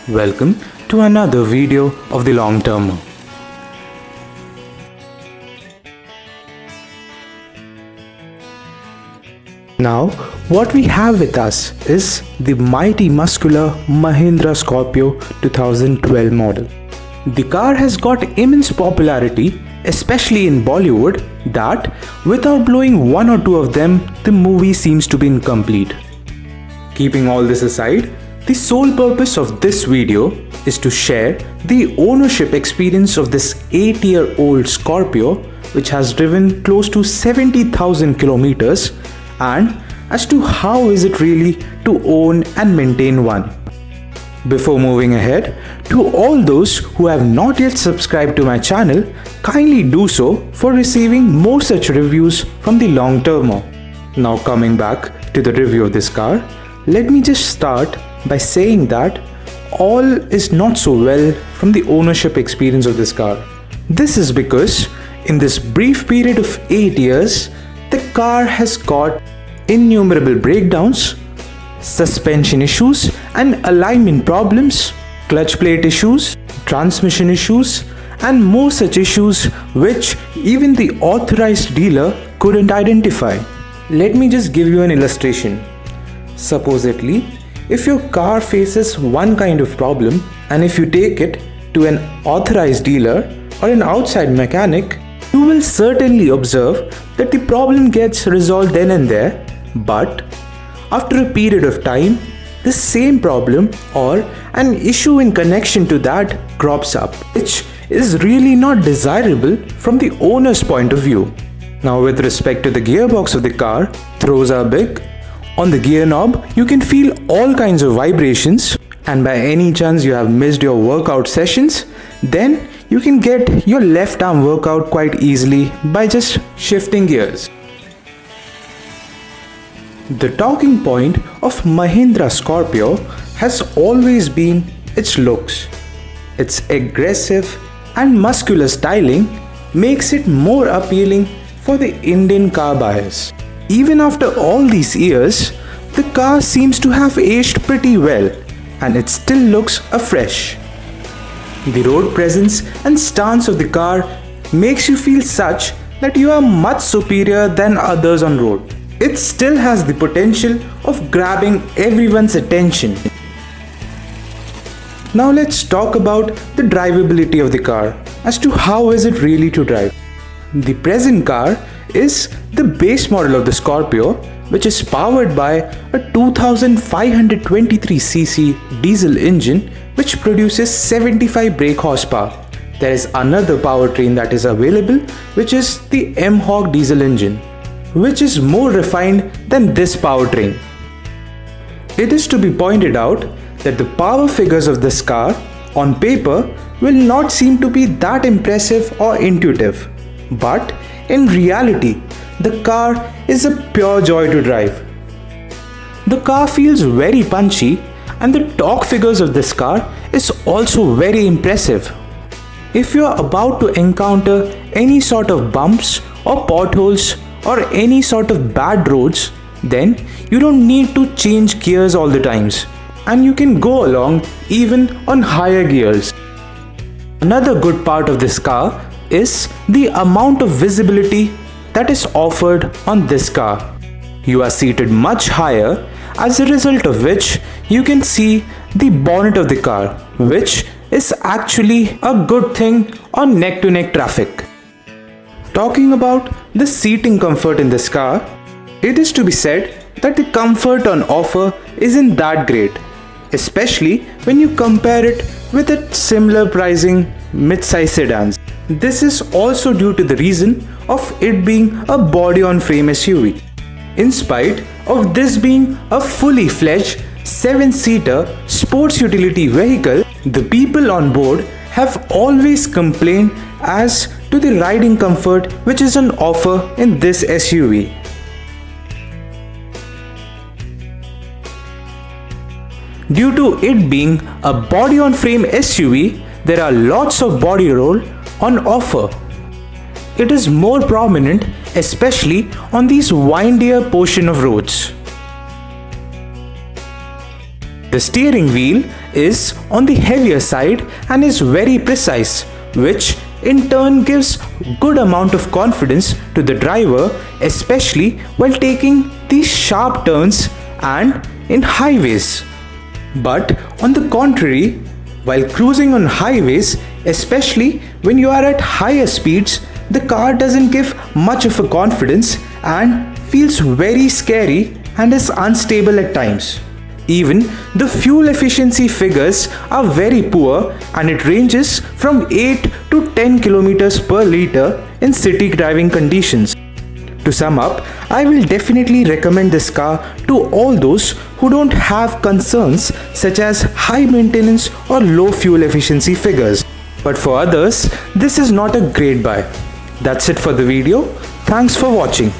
Welcome to another video of the long termer. Now, what we have with us is the mighty muscular Mahindra Scorpio 2012 model. The car has got immense popularity, especially in Bollywood, that without blowing one or two of them, the movie seems to be incomplete. Keeping all this aside, the sole purpose of this video is to share the ownership experience of this 8-year-old Scorpio, which has driven close to 70,000 kilometers, and as to how is it really to own and maintain one. Before moving ahead, to all those who have not yet subscribed to my channel, kindly do so for receiving more such reviews from the long termer. Now coming back to the review of this car, let me just start by saying that all is not so well from the ownership experience of this car. This is because in this brief period of 8 years, the car has got innumerable breakdowns, suspension issues and alignment problems, clutch plate issues, transmission issues and more such issues which even the authorized dealer couldn't identify. Let me just give you an illustration. Supposedly, if your car faces one kind of problem and if you take it to an authorized dealer or an outside mechanic, you will certainly observe that the problem gets resolved then and there, but after a period of time, the same problem or an issue in connection to that crops up, which is really not desirable from the owner's point of view. Now, with respect to the gearbox of the car, throws are big. On the gear knob, you can feel all kinds of vibrations, and by any chance you have missed your workout sessions, then you can get your left arm workout quite easily by just shifting gears. The talking point of Mahindra Scorpio has always been its looks. Its aggressive and muscular styling makes it more appealing for the Indian car buyers. Even after all these years, the car seems to have aged pretty well and it still looks afresh. The road presence and stance of the car makes you feel such that you are much superior than others on road. It still has the potential of grabbing everyone's attention. Now let's talk about the drivability of the car as to how is it really to drive. The present car is the base model of the Scorpio, which is powered by a 2523cc diesel engine which produces 75 brake horsepower. There is another powertrain that is available, which is the M-Hawk diesel engine, which is more refined than this powertrain. It is to be pointed out that the power figures of this car on paper will not seem to be that impressive or intuitive, but in reality, the car is a pure joy to drive. The car feels very punchy and the torque figures of this car is also very impressive. If you are about to encounter any sort of bumps or potholes or any sort of bad roads, then you don't need to change gears all the times and you can go along even on higher gears. Another good part of this car is the amount of visibility that is offered on this car. You are seated much higher, as a result of which you can see the bonnet of the car, which is actually a good thing on neck-to-neck traffic. Talking about the seating comfort in this car, it is to be said that the comfort on offer isn't that great, especially when you compare it with its similar pricing mid-size sedans. This is also due to the reason of it being a body-on-frame SUV. In spite of this being a fully fledged 7-seater sports utility vehicle, the people on board have always complained as to the riding comfort which is on offer in this SUV. Due to it being a body-on-frame SUV, there are lots of body roll on offer. It is more prominent, especially on these windier portion of roads. The steering wheel is on the heavier side and is very precise, which in turn gives good amount of confidence to the driver, especially while taking these sharp turns and in highways. But on the contrary, while cruising on highways, especially when you are at higher speeds, the car doesn't give much of a confidence and feels very scary and is unstable at times. Even the fuel efficiency figures are very poor and it ranges from 8 to 10 kilometers per liter in city driving conditions. To sum up, I will definitely recommend this car to all those who don't have concerns such as high maintenance or low fuel efficiency figures. But for others, this is not a great buy. That's it for the video. Thanks for watching.